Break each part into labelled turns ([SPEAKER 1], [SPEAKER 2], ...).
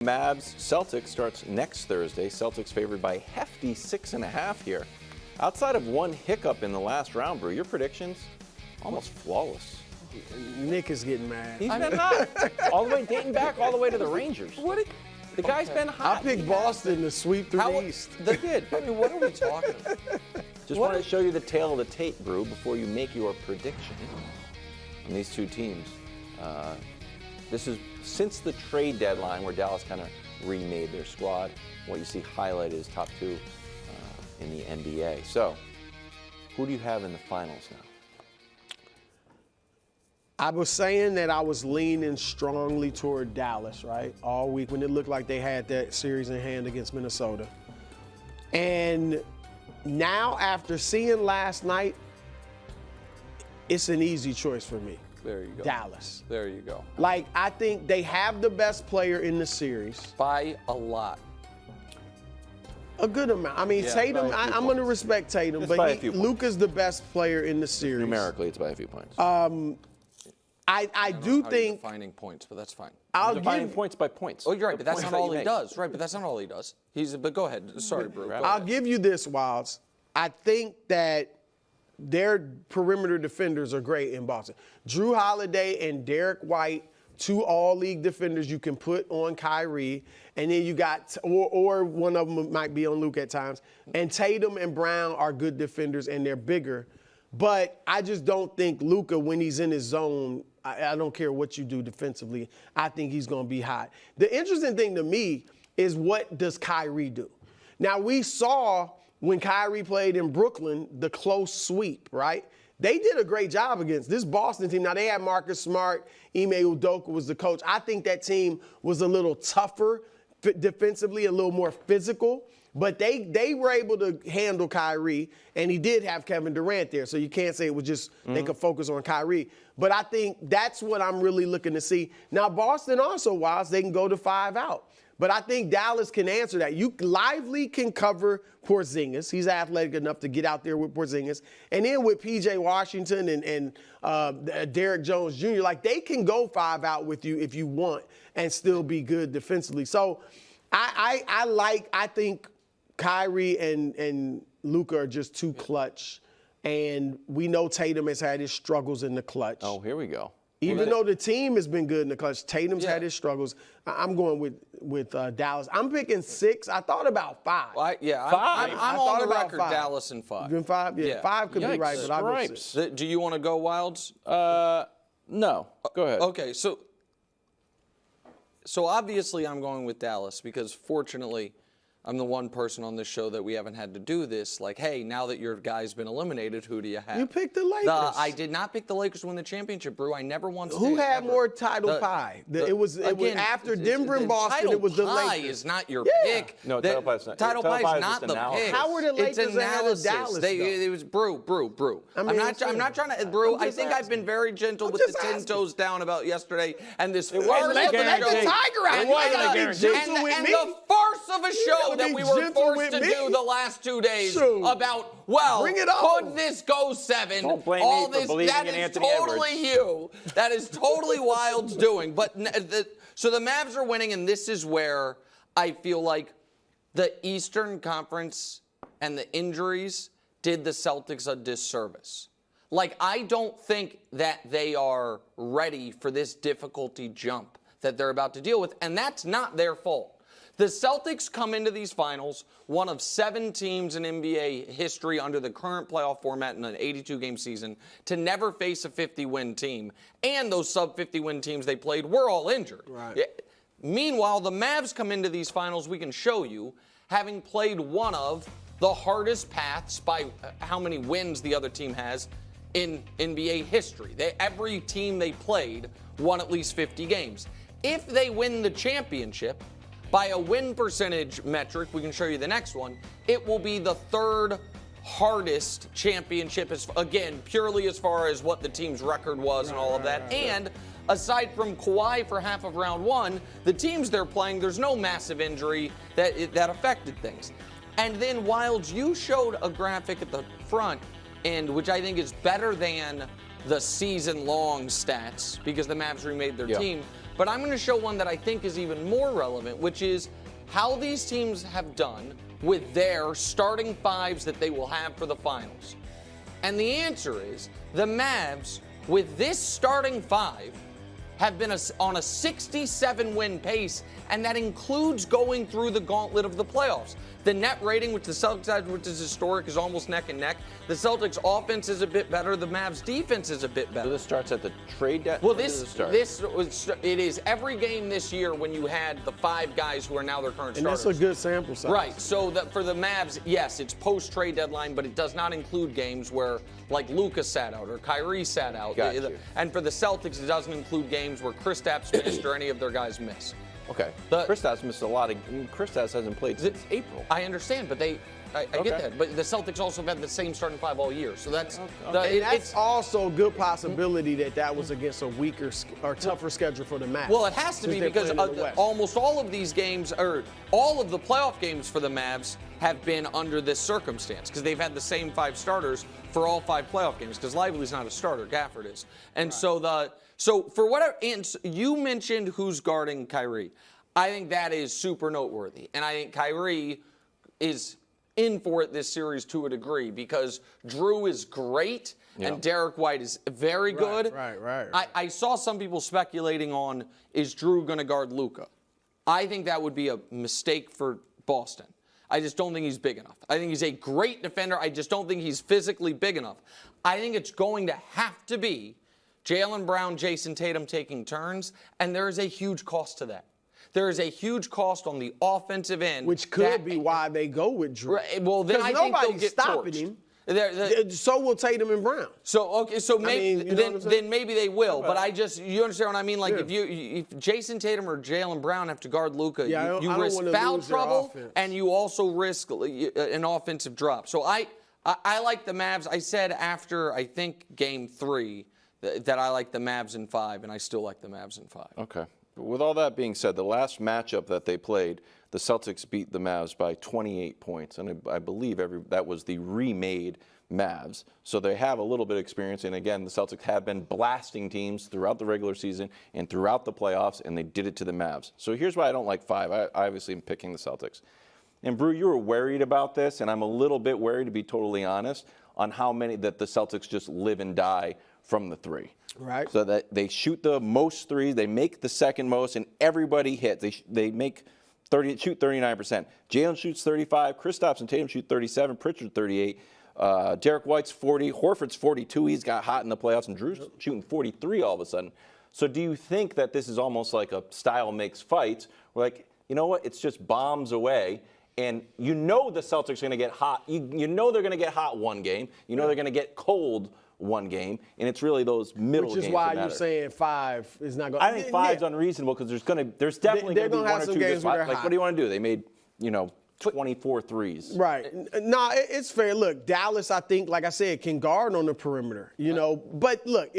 [SPEAKER 1] Mavs Celtics starts next Thursday. Celtics favored by hefty 6.5 here. Outside of one hiccup in the last round, Brou, your predictions almost flawless.
[SPEAKER 2] Nick is getting mad.
[SPEAKER 1] He's been hot. All the way dating back all the way to the Rangers. The guy's been hot.
[SPEAKER 2] I picked Boston to sweep through the East.
[SPEAKER 1] They did. I mean, what are we talking about? Just want to show you the tail of the tape, Brou, before you make your prediction on these two teams. This is since the trade deadline where Dallas kind of remade their squad. What you see highlighted is top two in the NBA. So, who do you have in the finals now?
[SPEAKER 2] I was saying that I was leaning strongly toward Dallas, right? All week when it looked like they had that series in hand against Minnesota. And now, after seeing last night, it's an easy choice for me.
[SPEAKER 3] There you go.
[SPEAKER 2] Dallas.
[SPEAKER 3] There you go.
[SPEAKER 2] Like, I think they have the best player in the series.
[SPEAKER 3] By a lot.
[SPEAKER 2] A good amount. I mean,
[SPEAKER 3] Yeah,
[SPEAKER 2] Tatum, I'm going to respect Tatum, but Luka's the best player in the series.
[SPEAKER 1] Numerically, it's by a few points.
[SPEAKER 2] I do think
[SPEAKER 3] Defining points, but that's fine.
[SPEAKER 2] I'll
[SPEAKER 1] defining
[SPEAKER 2] give
[SPEAKER 1] points by points.
[SPEAKER 3] Oh, you're right, but that's not all he
[SPEAKER 1] make.
[SPEAKER 3] does. Right, but that's not all he does. But go ahead. Sorry, Brou.
[SPEAKER 2] I'll give you this, Wilds. I think that their perimeter defenders are great in Boston. Drew Holiday and Derek White, two all-league defenders you can put on Kyrie, and then you got, or one of them might be on Luka at times. And Tatum and Brown are good defenders, and they're bigger. But I just don't think Luka, when he's in his zone, I don't care what you do defensively, I think he's going to be hot. The interesting thing to me is, what does Kyrie do? Now, we saw when Kyrie played in Brooklyn, the close sweep, right? They did a great job against this Boston team. Now, they had Marcus Smart, Ime Udoka was the coach. I think that team was a little tougher defensively, a little more physical. But they were able to handle Kyrie, and he did have Kevin Durant there, so you can't say it was just they could focus on Kyrie. But I think that's what I'm really looking to see. Now, Boston also, Wiles, they can go to 5 out. But I think Dallas can answer that. Lively can cover Porzingis. He's athletic enough to get out there with Porzingis. And then with P.J. Washington and Derek Jones Jr., like, they can go 5 out with you if you want and still be good defensively. So I think Kyrie and Luka are just too clutch. And we know Tatum has had his struggles in the clutch.
[SPEAKER 1] Oh, here we go.
[SPEAKER 2] Even though the team has been good in the clutch, Tatum's had his struggles. I'm going with Dallas. I'm picking 6. I thought about 5.
[SPEAKER 3] Well, I'm on the record, Dallas in 5.
[SPEAKER 2] You in 5? Yeah. 5 could be right, but I'll go 6.
[SPEAKER 3] Do you want to go Wilds?
[SPEAKER 1] No. Go ahead.
[SPEAKER 3] Okay, so obviously I'm going with Dallas because fortunately I'm the one person on this show that we haven't had to do this. Like, hey, now that your guy's been eliminated, who do you have?
[SPEAKER 2] You picked the Lakers.
[SPEAKER 3] I did not pick the Lakers to win the championship, Brou. I never once did.
[SPEAKER 2] Who had more title pie? It was after Denver and Boston. It was the Lakers.
[SPEAKER 3] Title pie is not your pick.
[SPEAKER 1] No, title pie is not.
[SPEAKER 3] Title pie is not the pick.
[SPEAKER 2] How were the Lakers ahead of Dallas?
[SPEAKER 3] It was Brou. I'm not trying to, Brou. I think I've been very gentle with the 10 toes down about yesterday and this first
[SPEAKER 2] let the Tiger out.
[SPEAKER 3] And the farce of a show that we were forced to do the last 2 days about, could this go 7?
[SPEAKER 1] Don't blame me for believing in Anthony Edwards.
[SPEAKER 3] That is totally you. That is totally Wild's doing. But so the Mavs are winning, and this is where I feel like the Eastern Conference and the injuries did the Celtics a disservice. Like, I don't think that they are ready for this difficulty jump that they're about to deal with, and that's not their fault. The Celtics come into these finals, one of 7 teams in NBA history under the current playoff format in an 82-game season, to never face a 50-win team. And those sub-50-win teams they played were all injured.
[SPEAKER 2] Right.
[SPEAKER 3] Meanwhile, the Mavs come into these finals, we can show you, having played one of the hardest paths by how many wins the other team has in NBA history. Every team they played won at least 50 games. If they win the championship, by a win percentage metric, we can show you the next one, it will be the 3rd hardest championship, again, purely as far as what the team's record was and all of that. And aside from Kawhi for half of round 1, the teams they're playing, there's no massive injury that affected things. And then, Wilds, you showed a graphic at the front, which I think is better than the season-long stats because the Mavs remade their team. But I'm going to show one that I think is even more relevant, which is how these teams have done with their starting fives that they will have for the finals. And the answer is the Mavs, with this starting five, have been on a 67-win pace, and that includes going through the gauntlet of the playoffs. The net rating, which the Celtics have, which is historic, is almost neck and neck. The Celtics' offense is a bit better. The Mavs' defense is a bit better.
[SPEAKER 1] So this starts at the trade deadline?
[SPEAKER 3] Well, it is every game this year when you had the five guys who are now their current starters.
[SPEAKER 2] And that's a good sample size.
[SPEAKER 3] Right. So for the Mavs, yes, it's post-trade deadline, but it does not include games where, like, Luka sat out or Kyrie sat out.
[SPEAKER 1] Gotcha.
[SPEAKER 3] And for the Celtics, it doesn't include games where Kristaps missed or any of their guys miss.
[SPEAKER 1] Okay. Kristaps missed a lot of. Kristaps hasn't played since April.
[SPEAKER 3] I understand, but I get that. But the Celtics also have had the same starting five all year, so that's
[SPEAKER 2] it's also a good possibility that was against a weaker or tougher schedule for the Mavs.
[SPEAKER 3] Well, it has to be because almost all of these games, or all of the playoff games for the Mavs, have been under this circumstance because they've had the same five starters for all five playoff games. Because Lively's not a starter, Gafford is, and right. So for whatever, and you mentioned who's guarding Kyrie. I think that is super noteworthy. And I think Kyrie is in for it this series to a degree because Brou is great and Derek White is very good.
[SPEAKER 2] Right.
[SPEAKER 3] I saw some people speculating on, is Brou going to guard Luka? I think that would be a mistake for Boston. I just don't think he's big enough. I think he's a great defender. I just don't think he's physically big enough. I think it's going to have to be Jaylen Brown, Jason Tatum taking turns, and there is a huge cost to that. There is a huge cost on the offensive end.
[SPEAKER 2] Which could be why they go with Brou.
[SPEAKER 3] Right, well, then I think they'll get
[SPEAKER 2] stopping
[SPEAKER 3] torched.
[SPEAKER 2] him. So will Tatum and Brown.
[SPEAKER 3] So maybe then maybe they will. But you understand what I mean? Like
[SPEAKER 2] yeah.
[SPEAKER 3] if Jason Tatum or Jaylen Brown have to guard Luka, you risk
[SPEAKER 2] don't
[SPEAKER 3] foul trouble
[SPEAKER 2] and
[SPEAKER 3] you also risk an offensive drop. So I like the Mavs. I said after I think Game 3 that I like the Mavs in 5, and I still like the Mavs in 5.
[SPEAKER 1] Okay. With all that being said, the last matchup that they played, the Celtics beat the Mavs by 28 points, and I believe that was the remade Mavs. So they have a little bit of experience, and again, the Celtics have been blasting teams throughout the regular season and throughout the playoffs, and they did it to the Mavs. So here's why I don't like 5. I obviously am picking the Celtics. And Brou, you were worried about this, and I'm a little bit worried, to be totally honest, on how many that the Celtics just live and die from the 3.
[SPEAKER 2] Right.
[SPEAKER 1] So that they shoot the most threes, they make the second most, and everybody hits. They shoot 39%. Jalen shoots 35. Kristaps and Tatum shoot 37. Pritchard 38. Derek White's 40. Horford's 42. He's got hot in the playoffs, and Drew's shooting 43 all of a sudden. So do you think that this is almost like a style makes fights? We're like, you know what? It's just bombs away. And you know the Celtics are going to get hot. You know they're going to get hot one game. You know they're going to get cold one game, and it's really those middle games.
[SPEAKER 2] Which is why you're saying 5 is not going.
[SPEAKER 1] I think 5's unreasonable because there's definitely going to be 1 or 2 games. Like, what do you want to do? They made 24 threes.
[SPEAKER 2] Right. No, it's fair. Look, Dallas, I think, like I said, can guard on the perimeter. But look,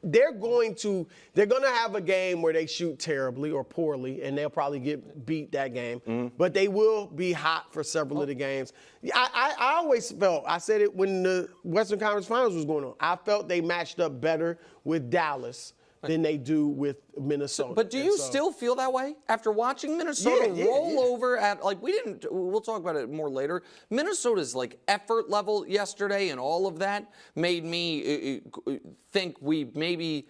[SPEAKER 2] they're going to have a game where they shoot terribly or poorly, and they'll probably beat that game. Mm-hmm. But they will be hot for several of the games. I always felt, I said it when the Western Conference Finals was going on, I felt they matched up better with Dallas than they do with Minnesota.
[SPEAKER 3] But do you still feel that way after watching Minnesota roll over at, we'll talk about it more later. Minnesota's effort level yesterday and all of that made me think we maybe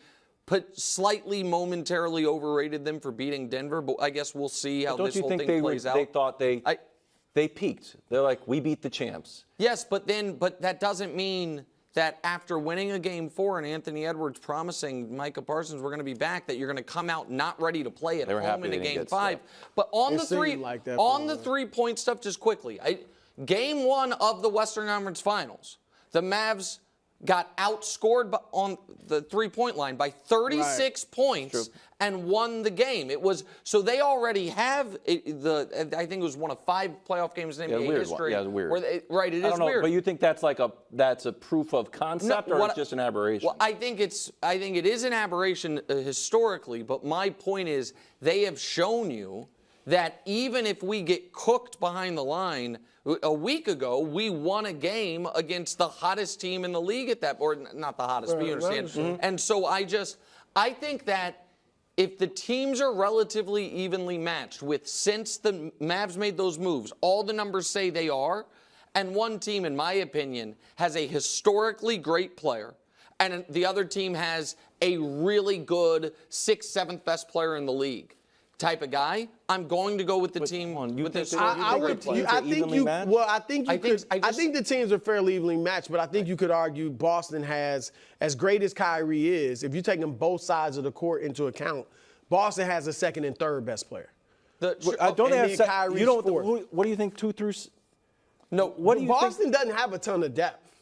[SPEAKER 3] slightly momentarily overrated them for beating Denver, but I guess we'll see how this whole thing plays out.
[SPEAKER 1] They thought they peaked. They're like, we beat the champs.
[SPEAKER 3] Yes, but that doesn't mean that after winning a Game 4 and Anthony Edwards promising Micah Parsons we're going to be back, that you're going to come out not ready to play at home in a Game 5. But on the 3-point stuff, just quickly, Game 1 of the Western Conference Finals, the Mavs got outscored on the 3-point line by 36 points and won the game. So they already have I think it was one of 5 playoff games in NBA history.
[SPEAKER 1] Yeah, it's weird.
[SPEAKER 3] It is weird.
[SPEAKER 1] But you think that's a proof of concept, or it's just an aberration?
[SPEAKER 3] Well, I think it is an aberration historically, but my point is they have shown you that even if we get cooked behind the line, a week ago, we won a game against the hottest team in the league at that, or not the hottest, but you understand. And so I think that if the teams are relatively evenly matched since the Mavs made those moves, all the numbers say they are, and one team, in my opinion, has a historically great player, and the other team has a really good 6th, 7th best player in the league type of guy, I'm going to go with the team with this.
[SPEAKER 2] I think the teams are fairly evenly matched, but I think you could argue Boston has, as great as Kyrie is, if you take them both sides of the court into account, Boston has the 2nd and 3rd best player.
[SPEAKER 1] What do you think 2 through?
[SPEAKER 3] No,
[SPEAKER 1] what do you
[SPEAKER 2] Boston doesn't have a ton of depth.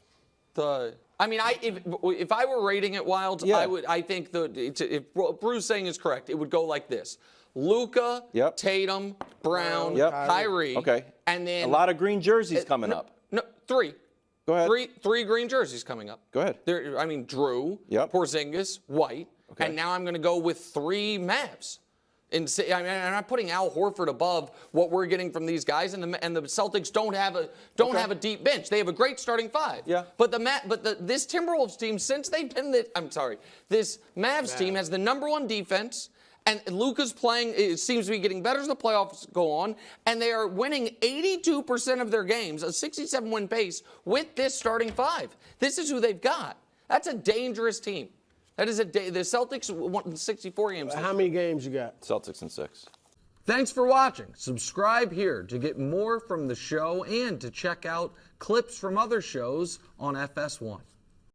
[SPEAKER 3] If I were rating it, Wild,
[SPEAKER 1] yeah.
[SPEAKER 3] I think if Brou's saying is correct, it would go like this: Luka,
[SPEAKER 1] yep.
[SPEAKER 3] Tatum, Brown,
[SPEAKER 1] yep.
[SPEAKER 3] Kyrie.
[SPEAKER 1] Okay.
[SPEAKER 3] And then
[SPEAKER 1] a lot of green jerseys coming up.
[SPEAKER 3] No, 3.
[SPEAKER 1] Go ahead.
[SPEAKER 3] Three green jerseys coming up.
[SPEAKER 1] Go ahead.
[SPEAKER 3] Drew,
[SPEAKER 1] yep.
[SPEAKER 3] Porzingis, White,
[SPEAKER 1] okay.
[SPEAKER 3] And now I'm going to go with 3 Mavs. I'm not putting Al Horford above what we're getting from these guys, and the Celtics don't have a deep bench. They have a great starting 5.
[SPEAKER 1] Yeah.
[SPEAKER 3] But this Timberwolves team, since they've been this Mavs team has the #1 defense, and Luka's playing. It seems to be getting better as the playoffs go on, and they are winning 82% of their games, a 67-win pace with this starting 5. This is who they've got. That's a dangerous team. That is the Celtics won 64 games.
[SPEAKER 2] How many games you got?
[SPEAKER 1] Celtics in 6.
[SPEAKER 3] Thanks for watching. Subscribe here to get more from the show and to check out clips from other shows on FS1.